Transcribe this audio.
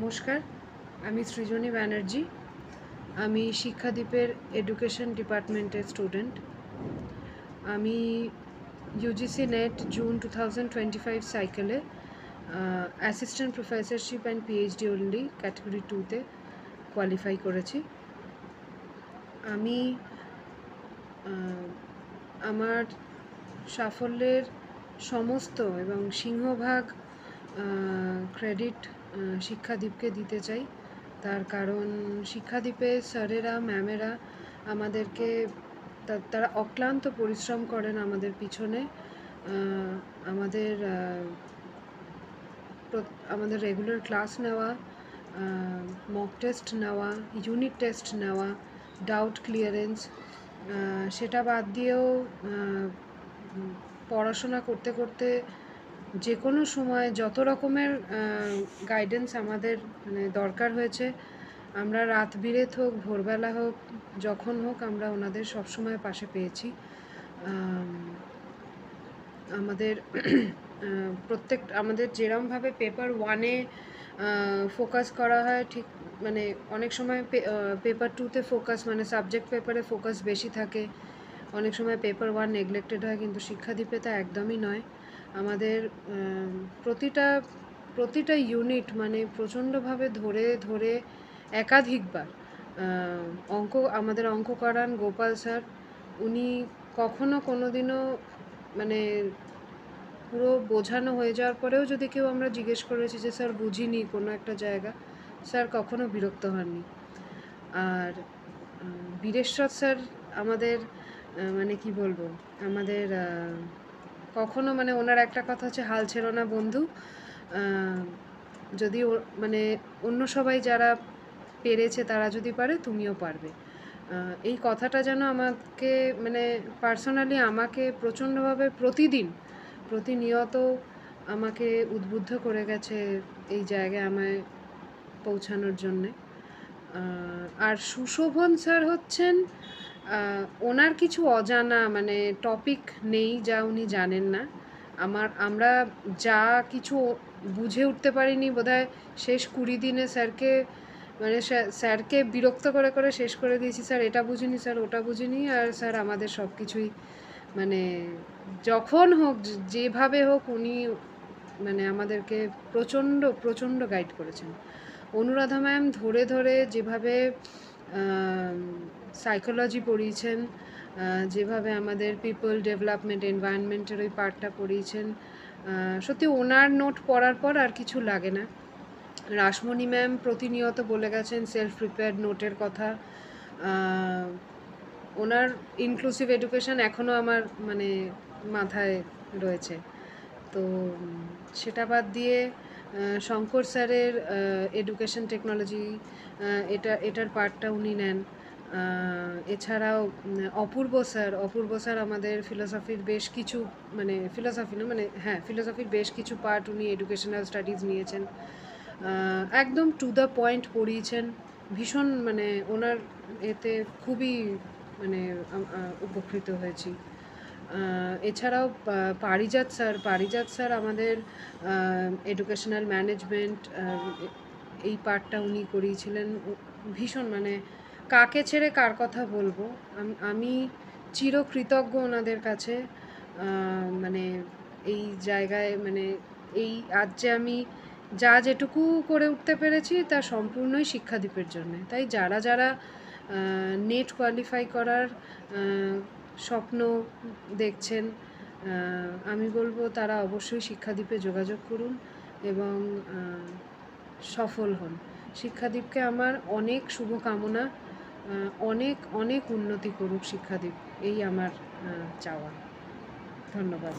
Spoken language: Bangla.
নমস্কার, আমি সৃজনী ব্যানার্জি। আমি শিক্ষাদ্বীপের এডুকেশন ডিপার্টমেন্টের স্টুডেন্ট। আমি ইউজিসি নেট জুন 2025 সাইকেলে assistant professorship and PhD only category 2তে কোয়ালিফাই করেছি। আমি আমার সাফল্যের সমস্ত এবং সিংহভাগ ক্রেডিট শিক্ষাদ্বীপকে দিতে চাই। তার কারণ শিক্ষাদ্বীপে স্যারেরা ম্যামেরা আমাদেরকে তারা অক্লান্ত পরিশ্রম করেন আমাদের পিছনে। আমাদের রেগুলার ক্লাস নেওয়া, মক টেস্ট নেওয়া, ইউনিট টেস্ট নেওয়া, ডাউট ক্লিয়ারেন্স, সেটা বাদ দিয়েও পড়াশোনা করতে করতে যে কোনো সময় যত রকমের গাইডেন্স আমাদের দরকার হয়েছে, আমরা রাত বিরেত হোক ভোরবেলা হোক যখন হোক আমরা ওনাদের সবসময় পাশে পেয়েছি। আমাদের যেরমভাবে পেপার 1-এ ফোকাস করা হয়, ঠিক অনেক সময় পেপার 2-তে ফোকাস সাবজেক্ট পেপারে ফোকাস বেশি থাকে, অনেক সময় পেপার 1 নেগলেক্টেড হয়, কিন্তু শিক্ষাদ্বীপে তা একদমই নয়। আমাদের প্রতিটা ইউনিট প্রচণ্ডভাবে ধরে একাধিকবার আমাদের অঙ্ক করান গোপাল স্যার। উনি কোনোদিনও পুরো বোঝানো হয়ে যাওয়ার পরেও যদি কেউ আমরা জিজ্ঞেস করেছি যে স্যার বুঝিনি কোনো একটা জায়গা, স্যার কখনো বিরক্ত হননি। আর বীরেশ্বর স্যার আমাদের কি বলবো, আমাদের কখনো ওনার একটা কথা হচ্ছে, হাল ছেড়ো না বন্ধু। যদি অন্য সবাই যারা পেরেছে তারা যদি পারে তুমিও পারবে, এই কথাটা যেন আমাকে পার্সোনালি আমাকে প্রচণ্ডভাবে প্রতিনিয়ত আমাকে উদ্বুদ্ধ করে গেছে এই জায়গায় আমায় পৌঁছানোর জন্যে। আর সুশোভন স্যার হচ্ছেন, ওনার কিছু অজানা টপিক নেই যা উনি জানেন না। আমরা যা কিছু বুঝে উঠতে পারিনি বোধহয় শেষ 20 দিনে স্যারকে বিরক্ত করে শেষ করে দিয়েছি। স্যার এটা বুঝিনি, স্যার ওটা বুঝিনি। আর স্যার আমাদের সব কিছুই যখন হোক যেভাবে হোক উনি আমাদেরকে প্রচণ্ড গাইড করেছেন। অনুরাধা ম্যাম ধরে যেভাবে সাইকোলজি পড়িয়েছেন, যেভাবে আমাদের পিপল ডেভেলপমেন্ট এনভায়রনমেন্টের ওই পার্টটা পড়িয়েছেন, সত্যি ওনার নোট পড়ার পর আর কিছু লাগে না। রাসমণি ম্যাম প্রতিনিয়ত বলে গেছেন সেলফ প্রিপেয়ার্ড নোটের কথা। ওনার ইনক্লুসিভ এডুকেশন এখনও আমার মাথায় রয়েছে। তো সেটা বাদ দিয়ে শঙ্কর স্যারের এডুকেশন টেকনোলজি, এটার পার্টটা উনি নেন। এছাড়াও অপূর্ব স্যার আমাদের ফিলোসফির বেশ কিছু ফিলোসফির বেশ কিছু পার্ট উনি এডুকেশনাল স্টাডিজ নিয়েছেন। একদম টু দ্য পয়েন্ট পড়িয়েছেন। ভীষণ ওনার এতে খুবই উপকৃত হয়েছি। এছাড়াও পারিজাত স্যার আমাদের এডুকেশনাল ম্যানেজমেন্ট এই পার্টটা উনি করিয়েছিলেন। ভীষণ কাকে ছেড়ে কার কথা বলবো, আমি চিরকৃতজ্ঞ ওনাদের কাছে। এই জায়গায় এই আজ যে আমি যেটুকু করে উঠতে পেরেছি তা সম্পূর্ণই শিক্ষাদ্বীপের জন্য। তাই যারা নেট কোয়ালিফাই করার স্বপ্ন দেখছেন, আমি বলবো তারা অবশ্যই শিক্ষাদ্বীপে যোগাযোগ করুন এবং সফল হন। শিক্ষাদ্বীপকে আমার অনেক শুভকামনা, অনেক উন্নতি করুক শিক্ষাদ্বীপ, এই আমার চাওয়া। ধন্যবাদ।